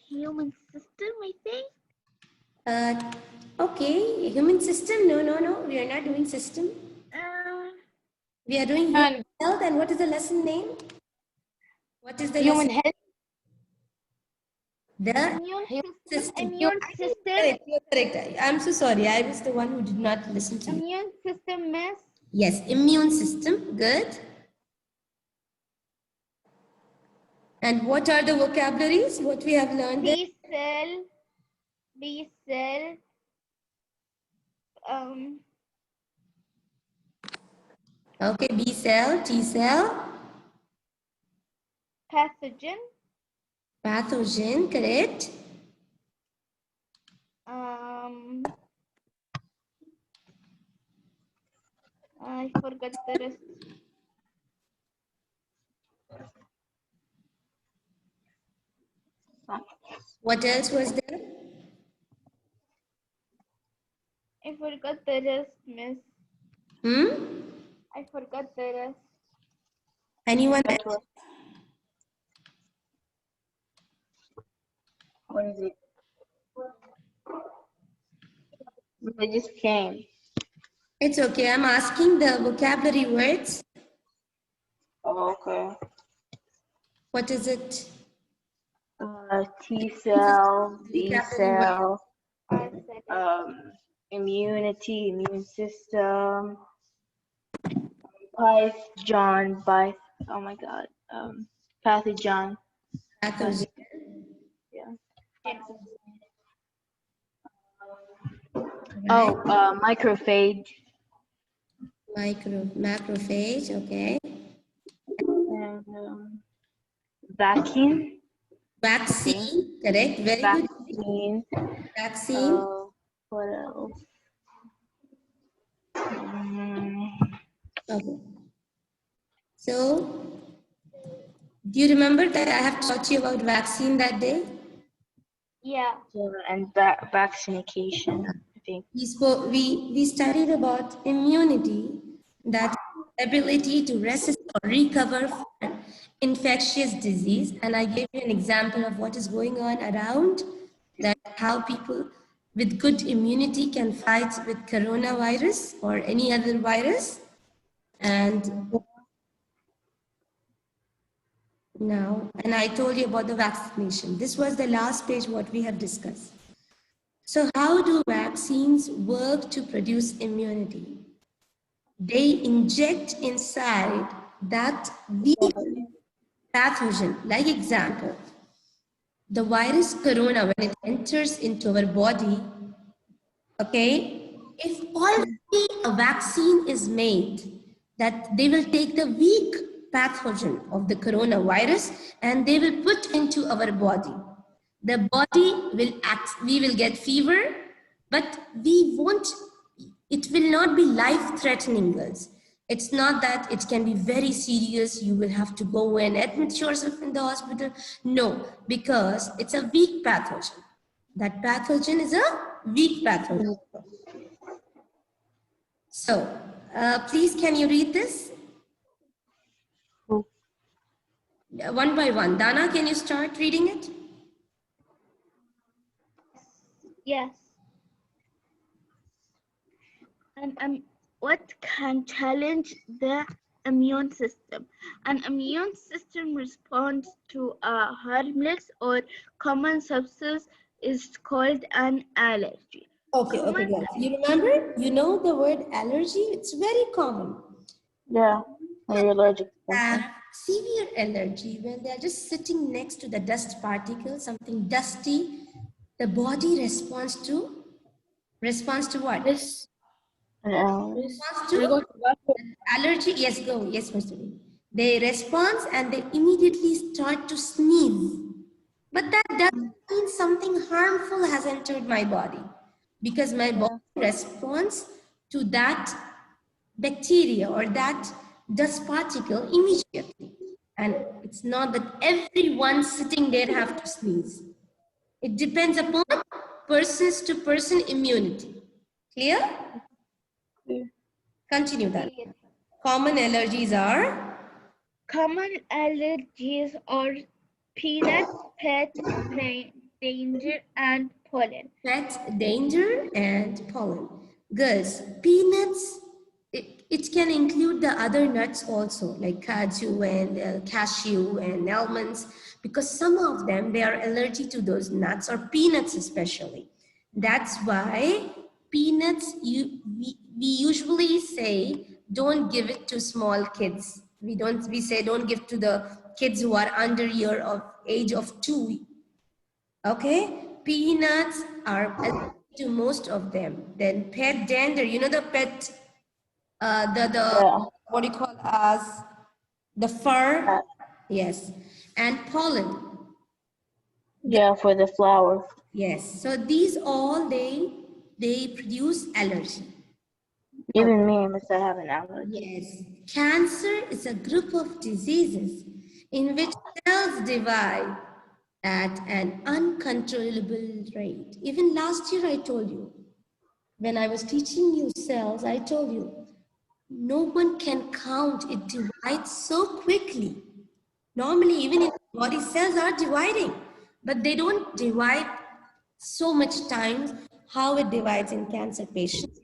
human system, I think. Okay, human system. No. We are not doing system. We are doing human health. And what is the lesson name? What is the Human lesson? health. The Immune system. Immune system. Correct, you're correct. I'm so sorry. I was the one who did not listen to you. Immune system, miss. Yes, immune system. Good. And what are the vocabularies? What we have learned? B cell. Okay, B cell, T cell. Pathogen. Pathogen, correct. I forgot the rest. What else was there? I forgot the rest, miss. I forgot the rest. Anyone else? What is it? It just came. It's okay. I'm asking the vocabulary words. Oh, okay. What is it? T cell, B Vocabulary cell, I said it. immunity, immune system, oh my God, pathogen. Pathogen. Yeah. Right. Oh, microphage. Macrophage, okay. And vaccine. Vaccine, correct. Very good. Vaccine. Vaccine. What else? Okay. So, do you remember that I have taught you about vaccine that day? Yeah. And vaccination, I think. We studied about immunity, that ability to resist or recover from infectious disease. And I gave you an example of what is going on around, that how people with good immunity can fight with coronavirus or any other virus. And I told you about the vaccination. This was the last page what we have discussed. So how do vaccines work to produce immunity? They inject inside that weak pathogen. Like example, the virus corona, when it enters into our body, okay, if already a vaccine is made, that they will take the weak pathogen of the coronavirus and they will put into our body. The body will act, we will get fever, but it will not be life-threatening, girls. It's not that it can be very serious, you will have to go and admit yourself in the hospital. No, because it's a weak pathogen. That pathogen is a weak pathogen. So, please, can you read this? One by one. Dana, can you start reading it? Yes. And what can challenge the immune system? An immune system responds to a harmless or common substance is called an allergy. Okay, guys. You remember? You know the word allergy? It's very common. Yeah, you're allergic to something. Severe allergy, when they're just sitting next to the dust particle, something dusty, the body responds to what? This. Responds to allergy. Yes, go. Yes, Mr. B. They respond and they immediately start to sneeze. But that doesn't mean something harmful has entered my body, because my body responds to that bacteria or that dust particle immediately. And it's not that everyone sitting there have to sneeze. It depends upon persons to person immunity. Clear? Continue that. Common allergies are? Common allergies are peanut, pet, plain. danger, and pollen. Pet danger and pollen. Girls, peanuts, it can include the other nuts also, like cashew and almonds, because some of them, they are allergic to those nuts, or peanuts especially. That's why peanuts, we usually say, don't give it to small kids. We say don't give to the kids who are under age of 2. Okay, peanuts are allergic to most of them. Then pet dander, you know, the pet, the Yeah. what do you call as the fur? Uh, Yes, and pollen. yeah, for the flowers. Yes, so these all they produce allergy. Even me, must have an allergy. Yes, cancer is a group of diseases in which cells divide at an uncontrollable rate. Even last year I told you, when I was teaching you cells, I told you, no one can count, it divides so quickly. Normally, even in the body, cells are dividing, but they don't divide so much times how it divides in cancer patients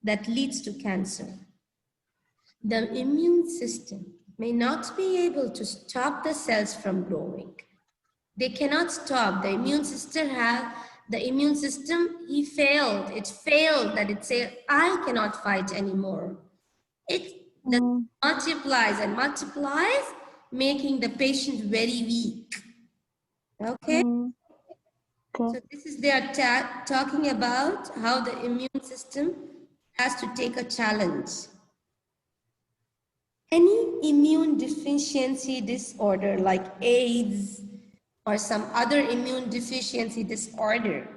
that leads to cancer. The immune system may not be able to stop the cells from growing. They cannot stop. The immune system he failed. It failed that it said, I cannot fight anymore. It multiplies and multiplies, making the patient very weak. Okay? Okay. So this is they are talking about how the immune system has to take a challenge. Any immune deficiency disorder like AIDS or some other immune deficiency disorder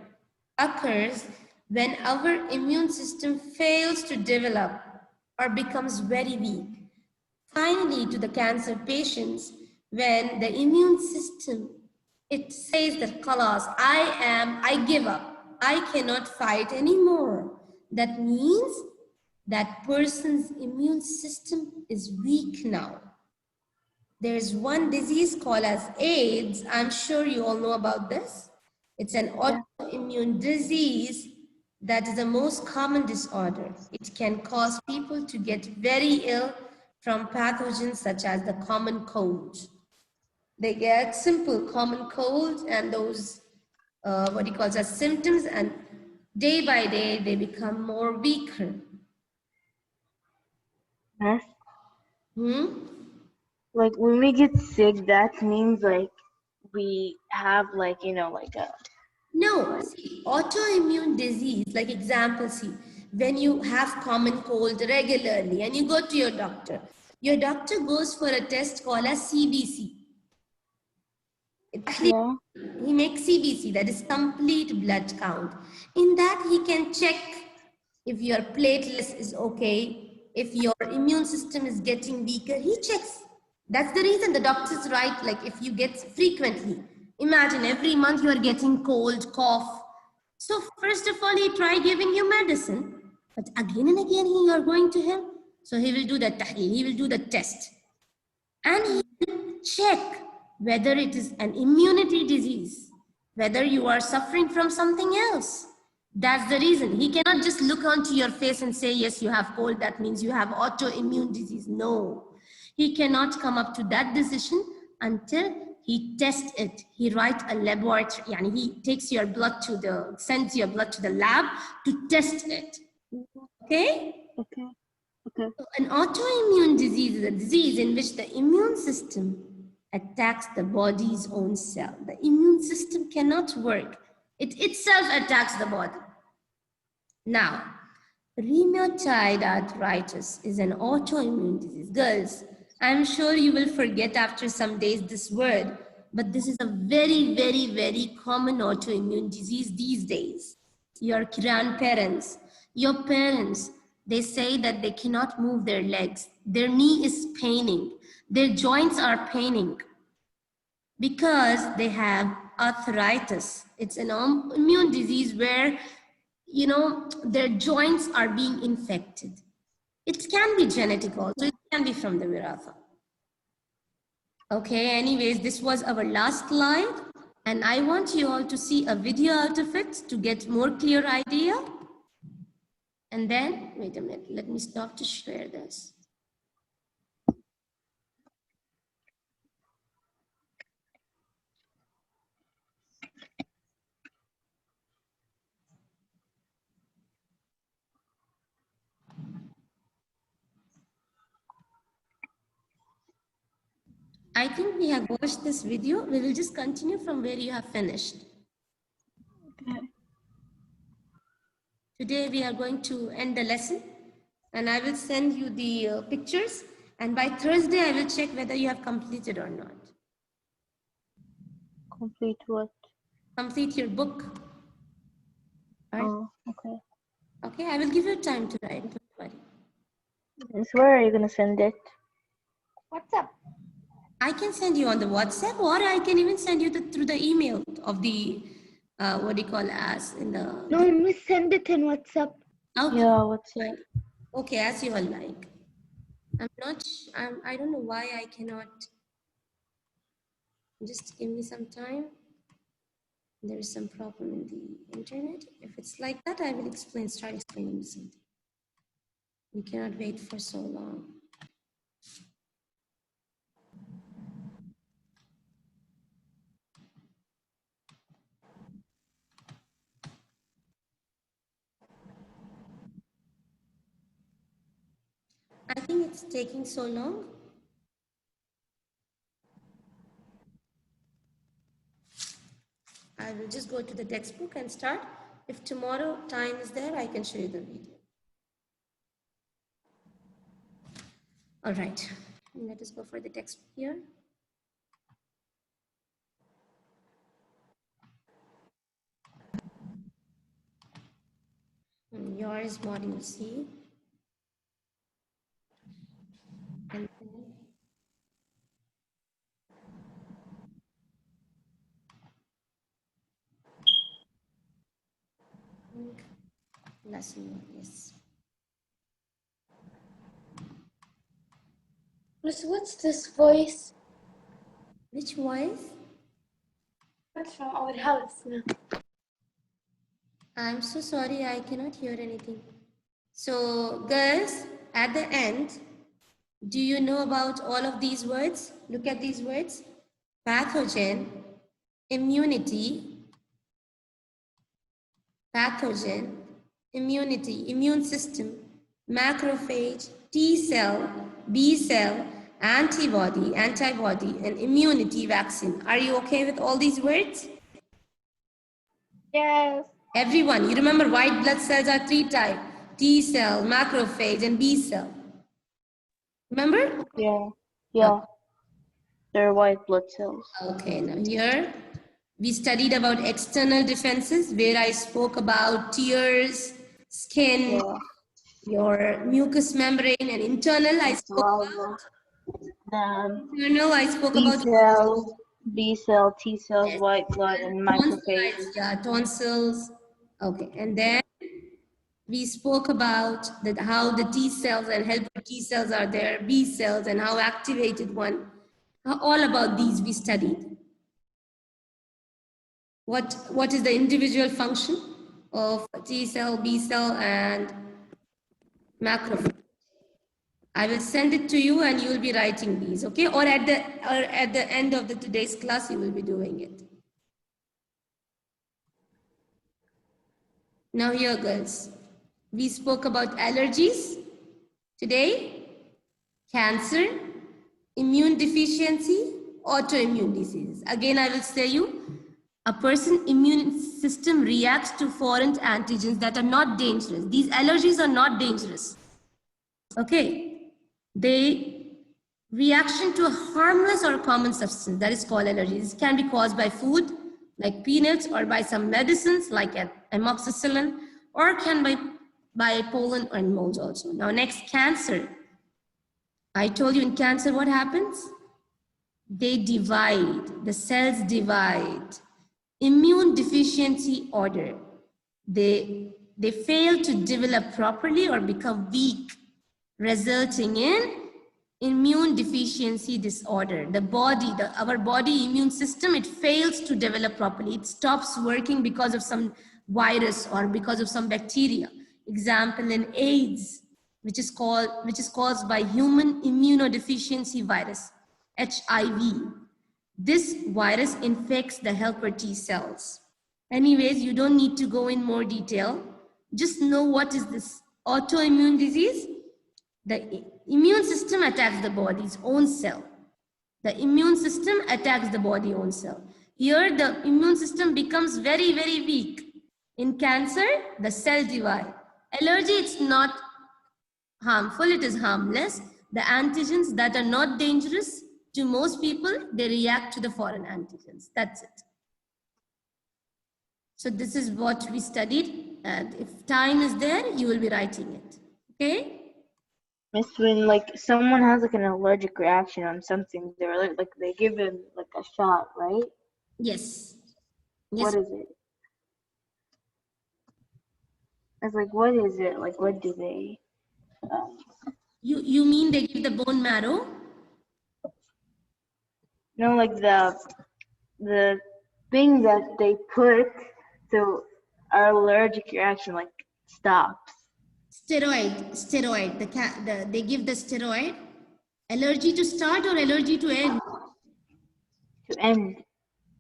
occurs when our immune system fails to develop or becomes very weak. Finally, to the cancer patients, when the immune system, it says that, "Khalas, I give up. I cannot fight anymore." That means that person's immune system is weak now. There's one disease called as AIDS. I'm sure you all know about this. It's an autoimmune disease that is the most common disorder. It can cause people to get very ill from pathogens such as the common cold. They get simple common cold and those, what you call as symptoms, and day by day, they become more weaker. Yes. Hmm? Like when we get sick, that means like we have like, you know, like a. No, see, autoimmune disease, like example, see, when you have common cold regularly and you go to your doctor goes for a test called as CBC. Actually, Yeah. he makes CBC, that is complete blood count. In that, he can check if your platelets is okay, if your immune system is getting weaker, he checks. That's the reason the doctors write, like if you get frequently, imagine every month you are getting cold, cough. So first of all, he try giving you medicine, but again and again you are going to him. So he will do the tahleel, he will do the test. And he will check whether it is an immunity disease, whether you are suffering from something else. That's the reason. He cannot just look onto your face and say, yes, you have cold, that means you have autoimmune disease. No, he cannot come up to that decision until he tests it. He writes a laboratory, and he takes your blood sends your blood to the lab to test it. Okay? Okay. Okay. So an autoimmune disease is a disease in which the immune system attacks the body's own cell. The immune system cannot work. It itself attacks the body. Now, rheumatoid arthritis is an autoimmune disease. Girls, I'm sure you will forget after some days this word, but this is a very, very, very common autoimmune disease these days. Your grandparents, your parents, they say that they cannot move their legs. Their knee is paining. Their joints are paining because they have arthritis. It's an immune disease where, you know, their joints are being infected. It can be genetic also. It can be from the viratha. Okay, anyways, this was our last slide. And I want you all to see a video out of it to get more clear idea. And then, wait a minute, let me stop to share this. I think we have watched this video. We will just continue from where you have finished. Okay. Today we are going to end the lesson and I will send you the pictures, and by Thursday I will check whether you have completed or not. Complete what? Complete your book. All right. Oh, okay. Okay, I will give you time to write. Don't worry. And so where are you gonna send it? What's up? I can send you on the WhatsApp, or I can even send you through the email of the what do you call as in the. No, Miss, send it in WhatsApp. Okay. Yeah, what's it? Okay, as you all like. I don't know why I cannot. Just give me some time. There is some problem in the internet. If it's like that, I will start explaining something. We cannot wait for so long. I think it's taking so long. I will just go to the textbook and start. If tomorrow time is there, I can show you the video. All right, let us go for the textbook here. Yours module C. And lesson 1, yes. Miss, what's this voice? Which voice? What's from our house? I'm so sorry, I cannot hear anything. So girls, at the end, do you know about all of these words? Look at these words. Pathogen, immunity, pathogen, immunity, immune system, macrophage, T cell, B cell, antibody, and immunity vaccine. Are you okay with all these words? Yes. Everyone, you remember white blood cells are 3 types, T cell, macrophage, and B cell. Remember? Yeah. Yeah. They're white blood cells. Okay, now here we studied about external defenses where I spoke about tears, skin, Yeah. your mucous membrane, and internal I spoke about. Internal I spoke B about cells, B cell, T cells, yes, white blood, and macrophages. yeah, tonsils. Okay, and then we spoke about that how the T cells and helper T cells are there, B cells, and how activated one. All about these we studied. What is the individual function of T cell, B cell, and macrophage? I will send it to you and you will be writing these, okay? Or at the end of today's class, you will be doing it. Now here, girls, we spoke about allergies today, cancer, immune deficiency, autoimmune diseases. Again, I will say you, a person's immune system reacts to foreign antigens that are not dangerous. These allergies are not dangerous. Okay, they reaction to a harmless or common substance that is called allergies. This can be caused by food like peanuts or by some medicines like amoxicillin, or can by pollen or mold also. Now next, cancer. I told you in cancer what happens? They divide, the cells divide. Immune deficiency order. They fail to develop properly or become weak, resulting in immune deficiency disorder. Our body immune system, it fails to develop properly. It stops working because of some virus or because of some bacteria. Example in AIDS, which is caused by human immunodeficiency virus, HIV. This virus infects the helper T cells. Anyways, you don't need to go in more detail. Just know what is this autoimmune disease. The immune system attacks the body's own cell. The immune system attacks the body's own cell. Here, the immune system becomes very, very weak. In cancer, the cell divide. Allergy, it's not harmful, it is harmless. The antigens that are not dangerous to most people, they react to the foreign antigens. That's it. So this is what we studied. And if time is there, you will be writing it. Okay? Miss, when like someone has like an allergic reaction on something, they're like they give them like a shot, right? Yes. What is it? It's like, what is it? Like, what do they? You mean they give the bone marrow? No, like the thing that they put so our allergic reaction like stops. Steroid. They give the steroid. Allergy to start or allergy to end? To end.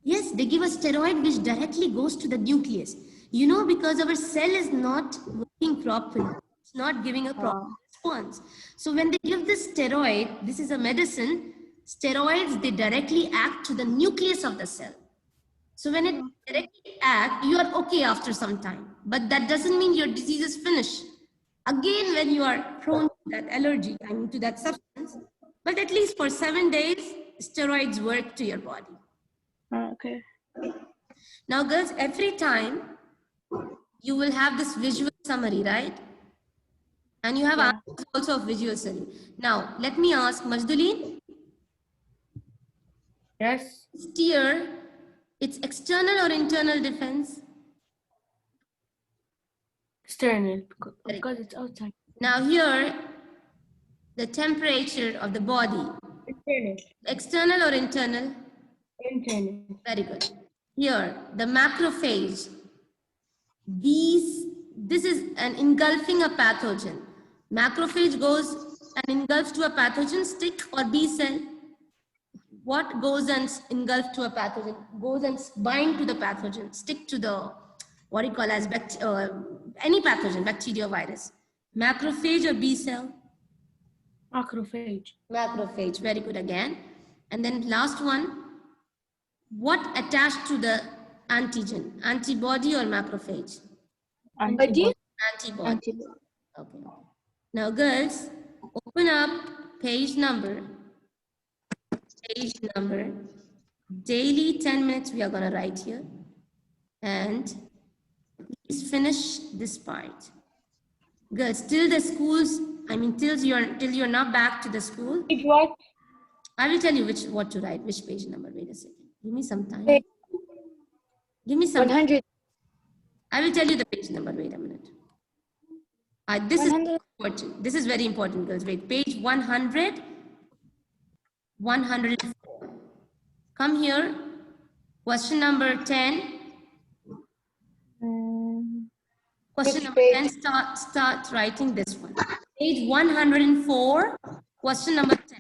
Yes, they give a steroid which directly goes to the nucleus. You know, because our cell is not working properly. It's not giving a proper response. So when they give this steroid, this is a medicine, steroids, they directly act to the nucleus of the cell. So when it directly acts, you are okay after some time. But that doesn't mean your disease is finished. Again, when you are prone to that allergy, I mean to that substance, but at least for 7 days, steroids work to your body. Okay. Now, girls, every time you will have this visual summary, right? And you have answers also of visual summary. Now, let me ask Majduleen. Yes. Steer, it's external or internal defense? External, because it's outside. Now here, the temperature of the body. Internal. External or internal? Internal. Very good. Here, the macrophage. This is an engulfing a pathogen. Macrophage goes and engulfs to a pathogen, stick or B cell. What goes and engulf to a pathogen? Goes and bind to the pathogen, stick to the, what you call as any pathogen, bacteria, virus. Macrophage or B cell? Macrophage. Macrophage, very good again. And then last one, what attached to the antigen? Antibody or macrophage? Antibody. Antibody. Okay. Now girls, open up page number. Daily 10 minutes we are going to write here. And please finish this part. Girls, till the schools, I mean till you're not back to the school. What? I will tell you what to write, which page number. Wait a second. Give me some time. Page Give me some 100. I will tell you the page number. Wait a minute. This is 100. important. This is very important, girls. Wait, page 100. 104. Come here. Question number 10. Question number 10. Start writing this one. Page 104. Question number 10.